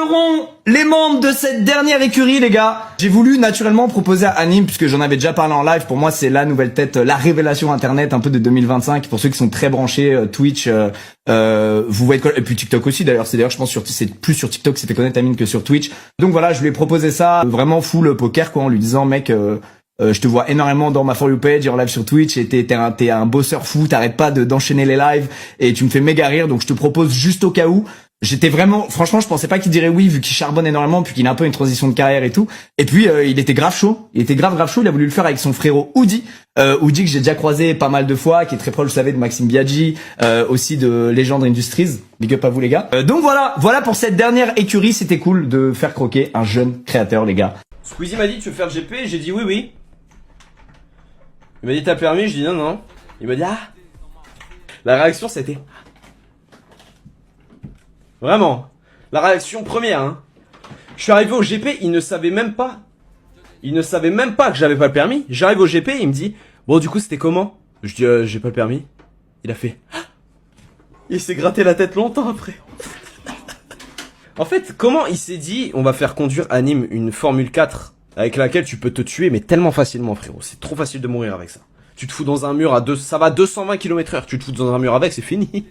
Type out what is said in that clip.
seront les membres de cette dernière écurie, les gars. J'ai voulu naturellement proposer à Anime, puisque j'en avais déjà parlé en live. Pour moi, c'est la nouvelle tête, la révélation internet un peu de 2025. Pour ceux qui sont très branchés, Twitch, vous voyez quoi, et puis TikTok aussi d'ailleurs. C'est d'ailleurs, je pense, c'est plus sur TikTok que c'est fait connaître Amine que sur Twitch. Donc voilà, je lui ai proposé ça, vraiment full poker, quoi, en lui disant, mec, je te vois énormément dans ma For You page, en live sur Twitch, et t'es un bosseur fou, t'arrêtes pas d'enchaîner les lives, et tu me fais méga rire, donc je te propose juste au cas où. J'étais vraiment, franchement, je pensais pas qu'il dirait oui, vu qu'il charbonne énormément, puis qu'il a un peu une transition de carrière et tout. Et puis, il était grave chaud. Il était grave chaud. Il a voulu le faire avec son frérot Oudi. Oudi que j'ai déjà croisé pas mal de fois, qui est très proche, vous savez, de Maxime Biaggi, aussi de Legend Industries. Big up à vous, les gars. Donc voilà pour cette dernière écurie. C'était cool de faire croquer un jeune créateur, les gars. Squeezie m'a dit, tu veux faire GP? J'ai dit oui, oui. Il m'a dit, t'as permis? Je dis non, non. Il m'a dit, ah. La réaction, c'était... Vraiment. La réaction première, hein. Je suis arrivé au GP, il ne savait même pas. Il ne savait même pas que j'avais pas le permis. J'arrive au GP, il me dit, bon, du coup, c'était comment? Je dis, j'ai pas le permis. Il a fait... Il s'est gratté la tête longtemps après. En fait, comment il s'est dit, on va faire conduire à Nîmes une Formule 4 avec laquelle tu peux te tuer, mais tellement facilement, frérot. C'est trop facile de mourir avec ça. Tu te fous dans un mur à ça va 220 km/h. Tu te fous dans un mur avec, c'est fini.